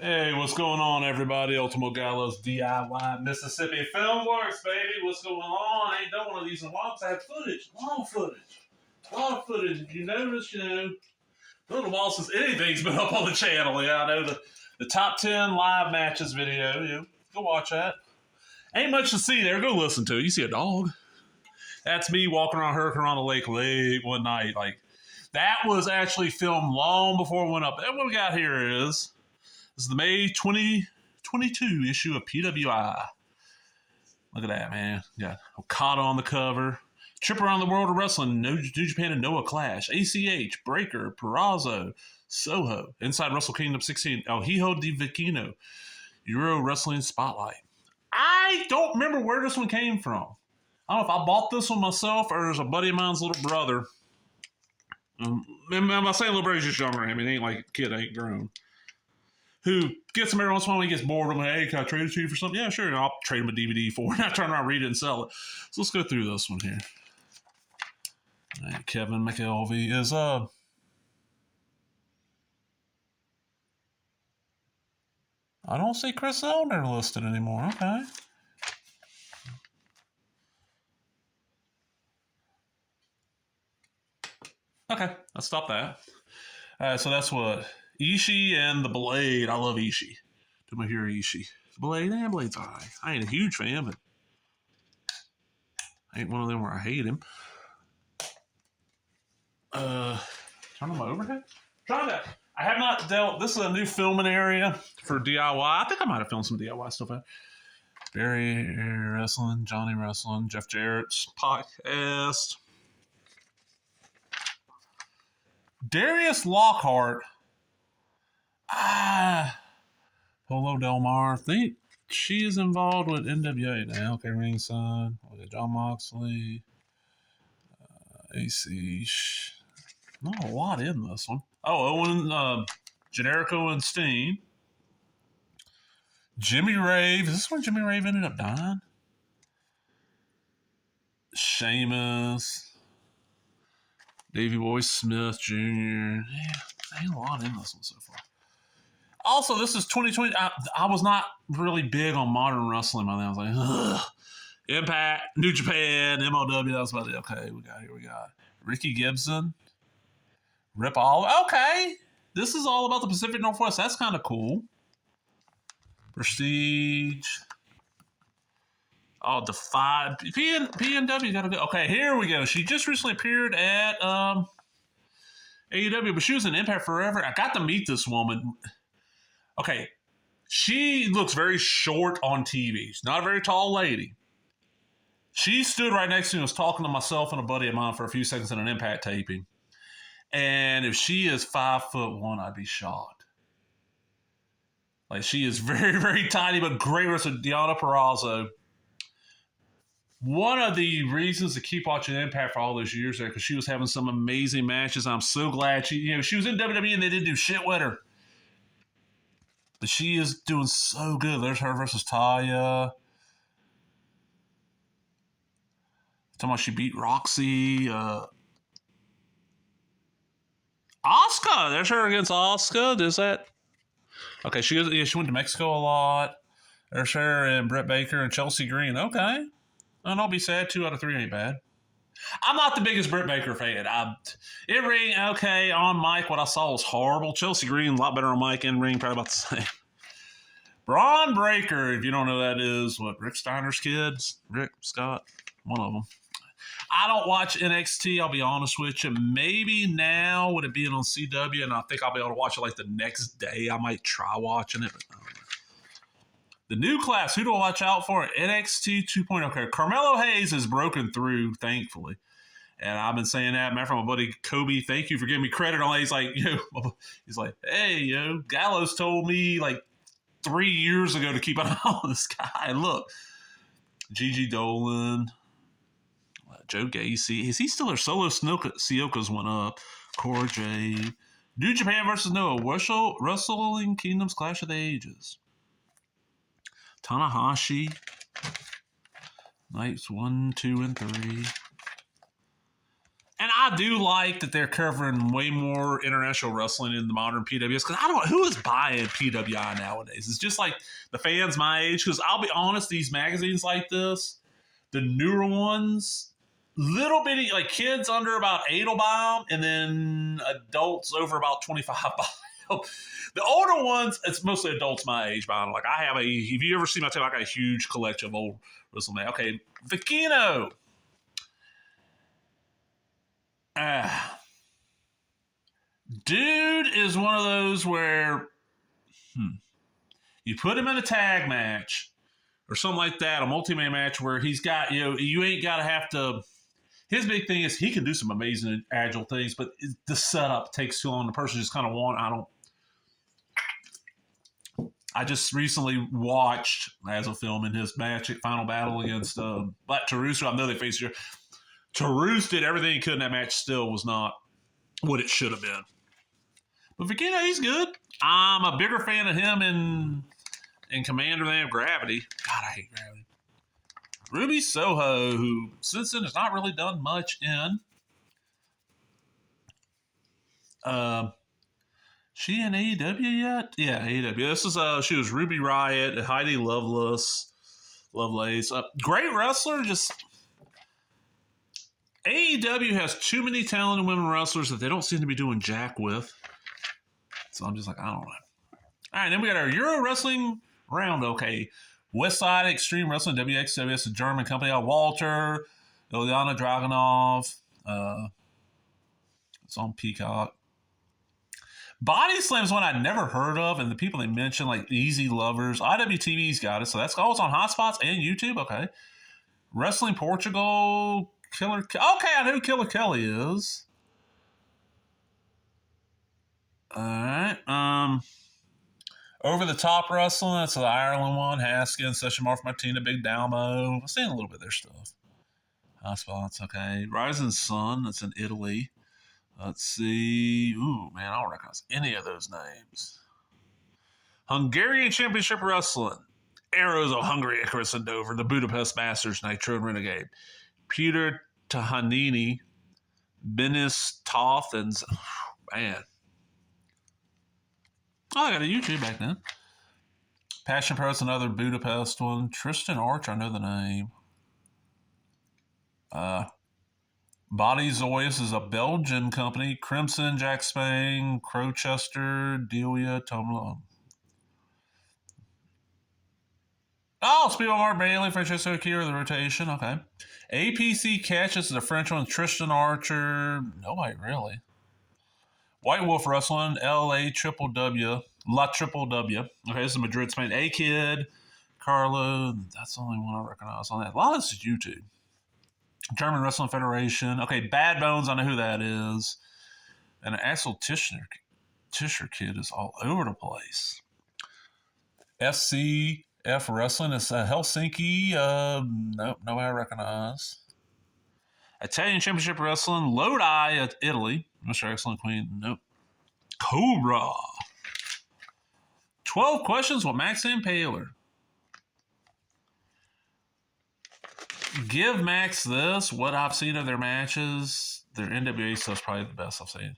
Hey, what's going on, everybody? Ultimo Gallows DIY Mississippi Filmworks, baby. What's going on? I ain't done one of these in a while because I have footage. A lot of footage. If you notice, a little while since anything's been up on the channel. Yeah, I know the top 10 live matches video. Go watch that. Ain't much to see there. Go listen to it. You see a dog? That's me walking around Hurricane Lake late one night. That was actually filmed long before it went up. And what we got here is... This is the May 2022 issue of PWI. Look at that, man. Got Okada on the cover. Trip Around the World of Wrestling, New Japan and Noah Clash. ACH, Breaker, Purrazzo, Soho. Inside Wrestle Kingdom 16, El Hijo de Viquino. Euro Wrestling Spotlight. I don't remember where this one came from. I don't know if I bought this one myself or there's a buddy of mine's little brother. I'm not saying little brother's just younger than him. He ain't like a kid, ain't grown. Who gets them every once in a while when he gets bored. I'm like, hey, can I trade it to you for something? Yeah, sure. And I'll trade him a DVD for it. And I turn around, read it, and sell it. So let's go through this one here. All right, Kevin McElvey is I don't see Chris Elner listed anymore. Okay. Okay, let's stop that. All right, so that's what? Ishii and the Blade. I love Ishii. Tomohiro Ishii. The Blade, Blade's alright. I ain't a huge fan, but I ain't one of them where I hate him. Turn on my overhead? I have not dealt. This is a new filming area for DIY. I think I might have filmed some DIY stuff out. Barry Wrestling, Johnny Wrestling, Jeff Jarrett's podcast. Darius Lockhart. Polo Del Mar. I think she is involved with NWA now. Okay, ringside. John Moxley. AC. Not a lot in this one. Oh, Owen, Generico and Steen. Jimmy Rave. Is this when Jimmy Rave ended up dying? Sheamus. Davey Boy Smith Jr. Yeah, ain't a lot in this one so far. Also, this is 2020. I was not really big on modern wrestling by then. I was like, ugh. Impact, New Japan, MLW. That was about it. Okay, we got Ricky Gibson, Rip Oliver. Okay, this is all about the Pacific Northwest. That's kind of cool. Prestige. Oh, Defy. PNW got to go. Okay, here we go. She just recently appeared at AEW, but she was in Impact forever. I got to meet this woman. Okay, she looks very short on TV. She's not a very tall lady. She stood right next to me and was talking to myself and a buddy of mine for a few seconds in an Impact taping. And if she is 5'1", I'd be shocked. Like, she is very, very tiny, but great wrestler. Deonna Purrazzo. One of the reasons to keep watching Impact for all those years there, because she was having some amazing matches. I'm so glad she was in WWE and they didn't do shit with her. But she is doing so good. There's her versus Taya. Talking about she beat Roxy. Asuka. There's her against Asuka. Is that? Okay, she went to Mexico a lot. There's her and Britt Baker and Chelsea Green. Okay. And I'll be sad. 2 out of 3 ain't bad. I'm not the biggest Britt Baker fan. In ring, okay. On mic, what I saw was horrible. Chelsea Green, a lot better on mic. In ring, probably about the same. Braun Breaker, if you don't know who that is, Rick Steiner's kids? Rick, Scott, one of them. I don't watch NXT, I'll be honest with you. Maybe now, with it being on CW, and I think I'll be able to watch it like the next day. I might try watching it, but I don't know. The new class, who do I watch out for? NXT 2.0. Okay, Carmelo Hayes has broken through, thankfully. And I've been saying that. Matter of fact, my buddy Kobe, thank you for giving me credit on that. He's like, hey, Gallows told me like 3 years ago to keep an eye on this guy. And look, Gigi Dolan, Joe Gacy. Is he still there? Solo Sioka's went up. Cora Jade. New Japan versus Noah. Wrestling Kingdoms Clash of the Ages. Tanahashi. Nights 1, 2, and 3. And I do like that they're covering way more international wrestling in the modern PWS because I don't who is buying PWI nowadays. It's just like the fans my age. Because I'll be honest, these magazines like this, the newer ones, little bitty like kids under about 8 will buy them, and then adults over about 25 buy them. The older ones, it's mostly adults my age buying them. Like I have if you ever see my table, I got a huge collection of old WrestleMania. Okay, Vicino. Dude is one of those where you put him in a tag match or something like that, a multi-man match where he's got, you ain't got to have to. His big thing is he can do some amazing agile things, but the setup takes too long. The person just kind of I just recently watched as a film in his match at Final Battle against Black Taurus. I know they faced here. Taurus did everything he could in that match, still was not what it should have been. But Vicino, he's good. I'm a bigger fan of him in Commander than Gravity. God, I hate Gravity. Ruby Soho, who since then has not really done much in. She in AEW yet? Yeah, AEW. This is she was Ruby Riott, Heidi Lovelace. Great wrestler, just AEW has too many talented women wrestlers that they don't seem to be doing jack with. So I'm just like, I don't know. All right, then we got our Euro Wrestling round. Okay, Westside Extreme Wrestling, WXWS, a German company. Walter, Ilyana Dragunov. It's on Peacock. Body Slam is one I'd never heard of, and the people they mentioned, like Easy Lovers. IWTV's got it, so that's it's on Hotspots and YouTube. Okay. Wrestling Portugal, Killer. Okay, I know who Killer Kelly is. All right. Over the Top Wrestling, that's the Ireland one. Haskins, Session Mark Martina, Big Dalmo. I've seen a little bit of their stuff. Hotspots, okay. Rising Sun, that's in Italy. Let's see. Ooh, man, I don't recognize any of those names. Hungarian Championship Wrestling. Arrows of Hungary, Icarus and Dover. The Budapest Masters, Nitro and Renegade. Peter Tahanini. Benis Toth, and man. Oh, I got a YouTube back then. Passion Pro's another Budapest one. Tristan Arch, I know the name. Body Zoyas is a Belgian company. Crimson, Jack Spang, Crowchester, Delia, Tomla. Oh, Speedball Mark Bailey, Francesco Akira, the rotation. Okay. APC Catches is a French one. Tristan Archer. Nobody really. White Wolf Wrestling, LA Triple W. La Triple W. Okay, this is Madrid, Spain. A-Kid, Carlo. That's the only one I recognize on that. A lot of this is YouTube. German Wrestling Federation. Okay, Bad Bones, I know who that is. And Axel Tischer kid is all over the place. SCF Wrestling is Helsinki. Nope, nobody I recognize. Italian Championship Wrestling, Lodi, Italy. Mr. Excellent Queen, nope. Cobra. 12 questions with Max Impaler. Give Max this. What I've seen of their matches, their NWA stuff's probably the best I've seen.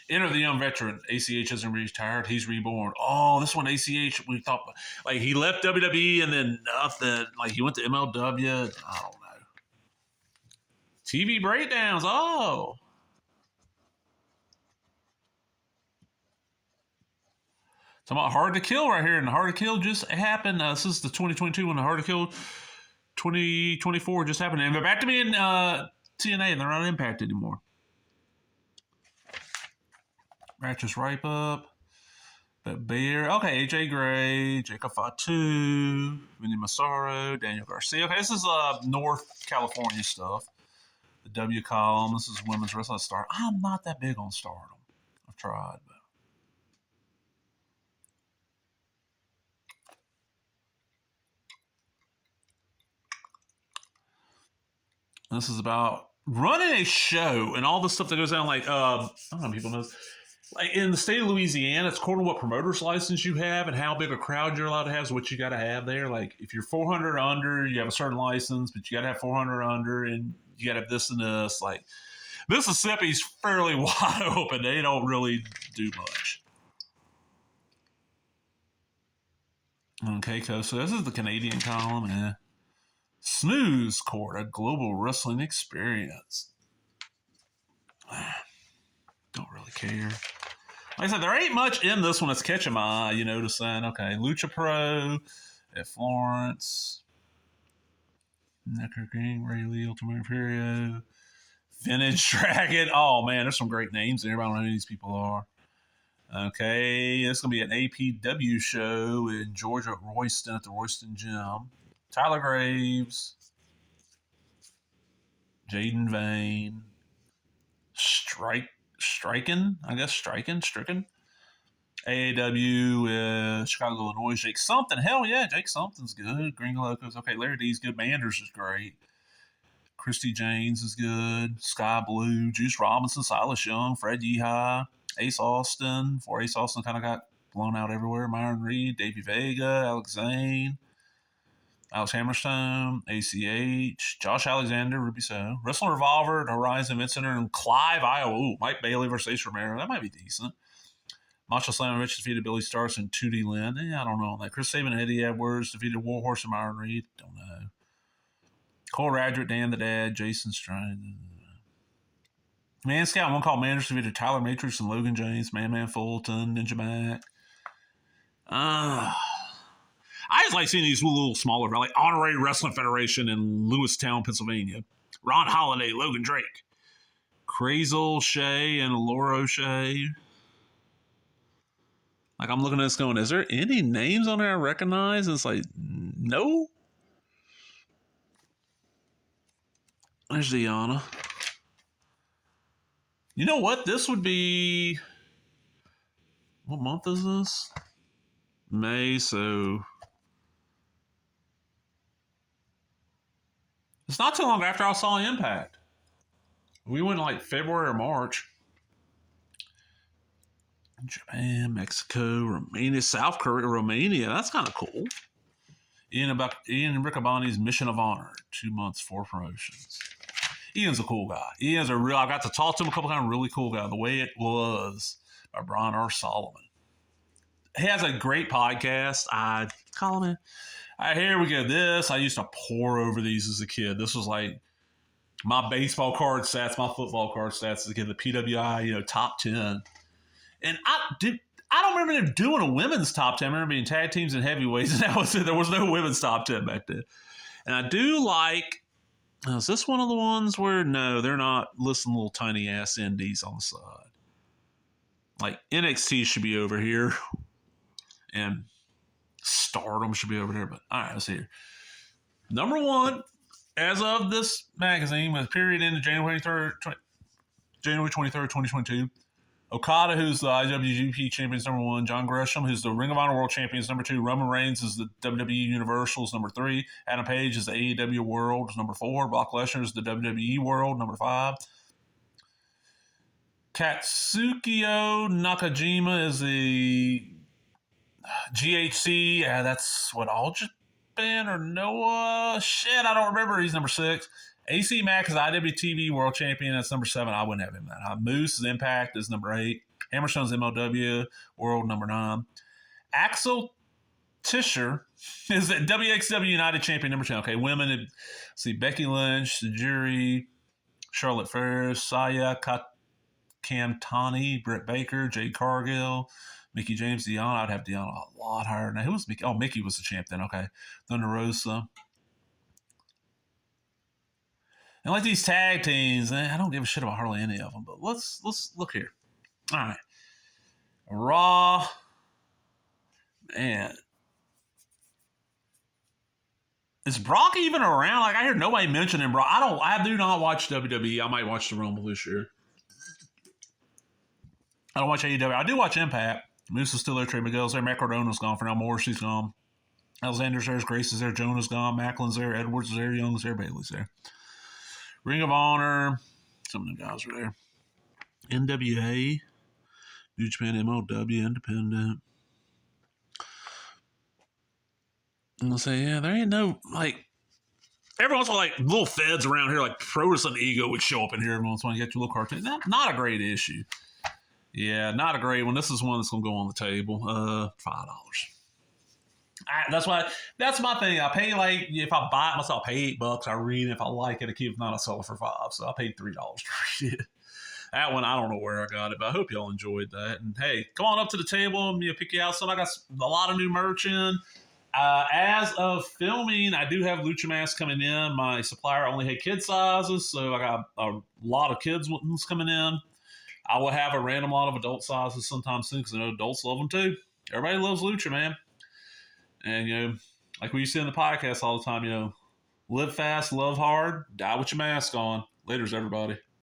Enter the young veteran. ACH isn't retired. He's reborn. Oh, this one, ACH, we thought, like, he left WWE and then nothing. Like, he went to MLW. I don't know. TV breakdowns. Oh. Talking about Hard to Kill right here. And Hard to Kill just happened. This is the 2022 one. The Hard to Kill 2024 just happened. And they're back to being TNA, and they're not Impact anymore. Matches Ripe Up. But Bear. Okay, AJ Gray, Jacob Fatu, Vinny Massaro, Daniel Garcia. Okay, this is North California stuff. The W column. This is women's wrestling star. I'm not that big on Stardom. I've tried, but. This is about running a show and all the stuff that goes on. Like, I don't know if people know this. Like in the state of Louisiana, it's according to what promoter's license you have and how big a crowd you're allowed to have is what you got to have there. Like if you're 400 or under, you have a certain license, but you got to have 400 or under and you got to have this and this. Like Mississippi's fairly wide open. They don't really do much. Okay, so this is the Canadian column. Snooze Court, a global wrestling experience. Don't really care. Like I said, there ain't much in this one that's catching my eye, noticing. Okay, Lucha Pro at Florence. Necker King, Rayleigh, Ultimate Imperio. Vintage Dragon. Oh, man, there's some great names there. I don't know who these people are. Okay, it's going to be an APW show in Georgia at Royston, at the Royston Gym. Tyler Graves. Jaden Vane. Stricken. AAW, Chicago, Illinois. Jake Something. Hell yeah, Jake Something's good. Green Locos. Okay, Larry D's good. Manders is great. Christy James is good. Sky Blue. Juice Robinson. Silas Young. Fred Yehi. Ace Austin. Before Ace Austin kind of got blown out everywhere. Myron Reed. Davey Vega. Alex Zane. Alex Hammerstone, ACH, Josh Alexander, Ruby So, Wrestling Revolver, Horizon, Vincent, and Clive, Iowa. Ooh, Mike Bailey versus Ace Romero. That might be decent. Macho Slam Rich defeated Billy Starks and 2D Lynn. I don't know on that. Chris Sabin and Eddie Edwards defeated Warhorse and Myron Reed. Don't know. Cole Radrick, Dan the Dad, Jason Strine. Man Scout, one called Manders defeated Tyler Matrix and Logan James, Man Fulton, Ninja Mac. I just like seeing these little smaller, like Honorary Wrestling Federation in Lewistown, Pennsylvania. Ron Holiday, Logan Drake. Crazel Shea and Laura O'Shea. Like, I'm looking at this going, is there any names on there I recognize? And it's like, no. There's Deanna. You know what? This would be... What month is this? May, so... It's not too long after I saw Impact. We went like February or March. Japan, Mexico, Romania, South Korea, Romania. That's kind of cool. Ian Riccaboni's Mission of Honor. 2 months, 4 promotions. Ian's a cool guy. I got to talk to him a couple times. Really cool guy. The Way It Was by Brian R. Solomon. He has a great podcast. I call him in. Here we go. I used to pour over these as a kid. This was like my baseball card stats, my football card stats as a kid, the PWI, top 10. And I don't remember them doing a women's top 10. I remember being tag teams and heavyweights, and that was it. There was no women's top 10 back then. And I do like, is this one of the ones where, no, they're not listing little tiny ass indies on the side. Like NXT should be over here. And Stardom should be over there, but all right, let's see here. Number 1, as of this magazine, with period ended January 23rd, 2022. Okada, who's the IWGP champion, is number 1. John Gresham, who's the Ring of Honor World Champion, is number 2. Roman Reigns is the WWE Universal, is number 3. Adam Page is the AEW World, is number 4. Brock Lesnar is the WWE World, number 5. Katsukyo Nakajima is the GHC, that's what, All Japan or Noah? Shit, I don't remember. He's number 6. AC Mack is IWTV World Champion. That's number 7. I wouldn't have him that. Moose is Impact is number 8. Hammerstone's MLW World number 9. Axel Tischer is the WXW United Champion number 10. Okay, women. See Becky Lynch, Sajiri, Charlotte Ferris, Saya Kamtani, Britt Baker, Jade Cargill, Mickey James, Deanna. I'd have Deanna a lot higher. Now, who was Mickey? Oh, Mickey was the champ then. Okay. Thunder Rosa. And like these tag teams, I don't give a shit about hardly any of them. But let's look here. All right. Raw. Man. Is Brock even around? Like, I hear nobody mentioning Brock. I do not watch WWE. I might watch the Rumble this year. I don't watch AEW. I do watch Impact. Moose is still there. Trey Miguel's there. Matt Cardona's gone for now. Morrissey's gone. Alexander's there. Grace is there. Jonah's gone. Macklin's there. Edwards is there. Young's there. Bailey's there. Ring of Honor. Some of the guys are there. NWA. New Japan, MLW, Independent. And I'll say, yeah, there ain't no, like, every once in a while, like little feds around here, like Protus and Ego would show up in here every once in a while. You get your little cartoon. Not a great issue. Yeah, not a great one. This is one that's going to go on the table. $5. That's my thing. I pay like if I buy it myself, I pay $8. I read it. If I like it, I keep it. If not, I sell it for $5. So I paid $3 for it. That one, I don't know where I got it, but I hope y'all enjoyed that. And hey, come on up to the table and pick you out some. I got a lot of new merch in. As of filming, I do have Lucha masks coming in. My supplier only had kid sizes, so I got a lot of kids ones coming in. I will have a random lot of adult sizes sometime soon because I know adults love them too. Everybody loves Lucha, man. And, like we used to say in the podcast all the time, live fast, love hard, die with your mask on. Laters, everybody.